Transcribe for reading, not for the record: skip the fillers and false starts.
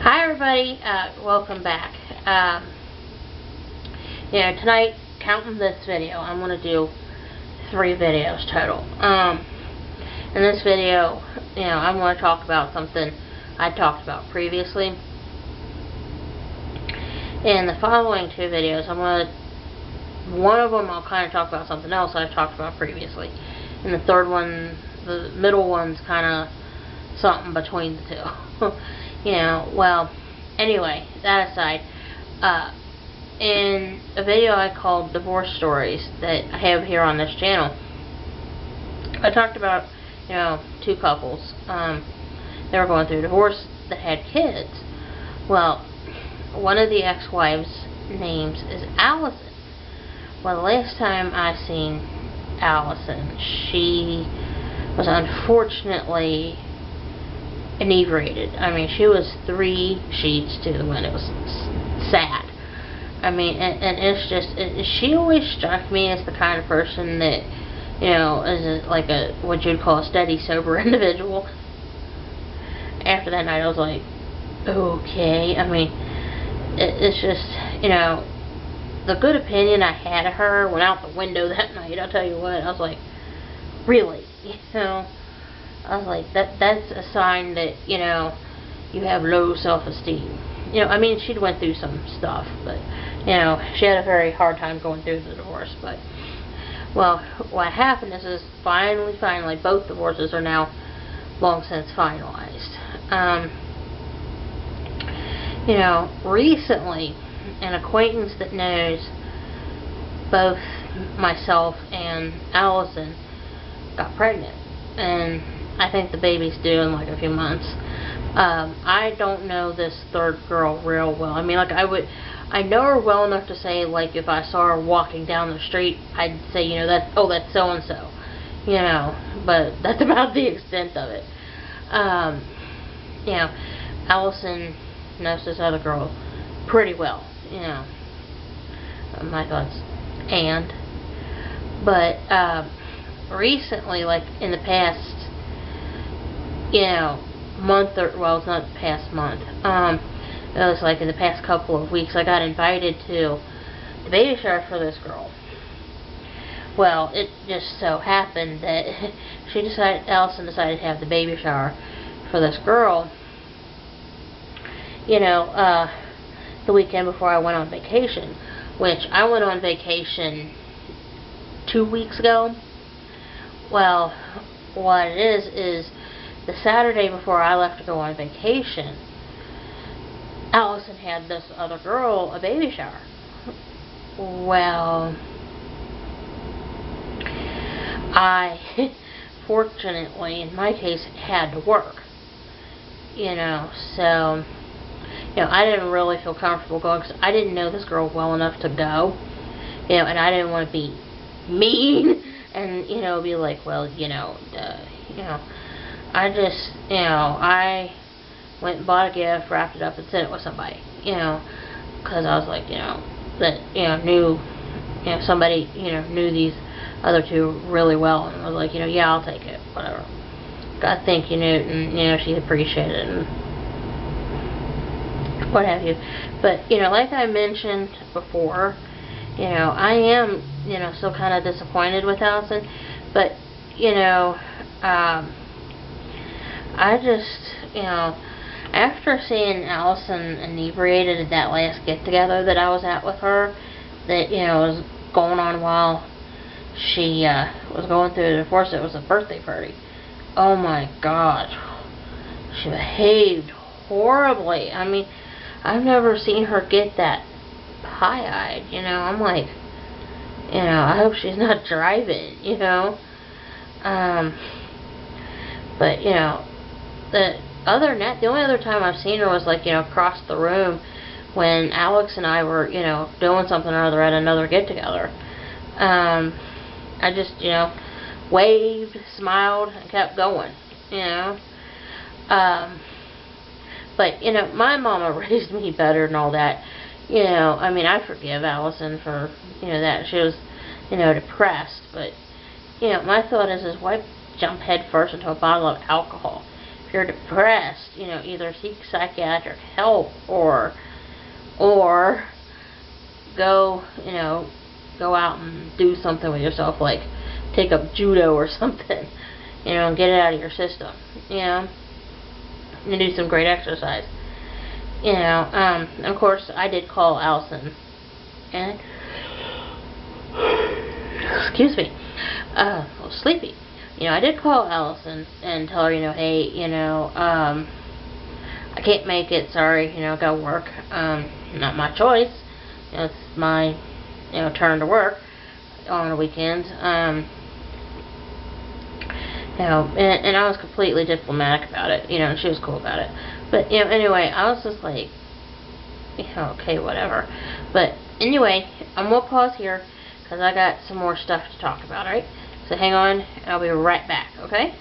Hi everybody, welcome back. Tonight, counting this video, I'm going to do 3 videos total. In this video, I'm going to talk about something I talked about previously. In the following 2 videos, one of them I'll kind of talk about something else I talked about previously. And the third one, the middle one's kind of something between the two. Well, anyway, that aside, in a video I called Divorce Stories that I have here on this channel, I talked about, 2 couples. They were going through divorce that had kids. Well, one of the ex-wives' names is Allison. Well, the last time I seen Allison, she was unfortunately inebriated. I mean, she was 3 sheets to the wind. It was sad. I mean, and it's just, she always struck me as the kind of person that, is like what you'd call a steady, sober individual. After that night, I was like, okay. I mean, it's just, the good opinion I had of her went out the window that night. I'll tell you what, I was like, really? I was like, that's a sign that, you have low self-esteem. I mean, she'd went through some stuff, but, she had a very hard time going through the divorce. But, well, what happened is finally, both divorces are now long since finalized. Recently, an acquaintance that knows both myself and Allison got pregnant, and I think the baby's due in like a few months. I don't know this third girl real well. I mean, like, I know her well enough to say, like, if I saw her walking down the street, I'd say, that's so and so, but that's about the extent of it. Allison knows this other girl pretty well, my thoughts. But recently, like in the past, month, or, well, it's not the past month, it was like in the past couple of weeks, I got invited to the baby shower for this girl. Well, it just so happened that Allison decided to have the baby shower for this girl, the weekend before I went on vacation, which I went on vacation 2 weeks ago. Well, what it is the Saturday before I left to go on vacation, Allison had this other girl a baby shower. Well, I fortunately, in my case, had to work, so I didn't really feel comfortable going because I didn't know this girl well enough to go, and I didn't want to be mean and be like, well, I just, I went and bought a gift, wrapped it up, and sent it with somebody, because I was like, that, knew, somebody, knew these other 2 really well, and I was like, yeah, I'll take it, whatever. God, thank you, Newt, and, she appreciated it, and what have you. But, like I mentioned before, I am, still kind of disappointed with Allison, but, I just, after seeing Allison inebriated at that last get-together that I was at with her, that, was going on while she, was going through the divorce, it was a birthday party. Oh my God. She behaved horribly. I mean, I've never seen her get that pie-eyed, I'm like, I hope she's not driving, but, the only other time I've seen her was, like, across the room when Alex and I were, doing something or other at another get-together. I just, waved, smiled, and kept going, But, my mama raised me better and all that. I mean, I forgive Allison for, that she was, depressed. But, my thought is why jump head first into a bottle of alcohol? if you're depressed, you know, either seek psychiatric help or go, you know, go out and do something with yourself, like take up judo or something, you know, and get it out of your system, you know, and do some great exercise, you know. Of course, I did call Allison, and excuse me, I was sleepy. You know, I did call Allison and tell her, you know, hey, you know, I can't make it, sorry, you know, I gotta work, not my choice, you know, it's my, you know, turn to work on the weekends, you know, and I was completely diplomatic about it, you know, and she was cool about it, but, you know, anyway, I was just like, you know, okay, whatever, but, anyway, I'm gonna pause here, because I got some more stuff to talk about, alright? So hang on, I'll be right back, okay?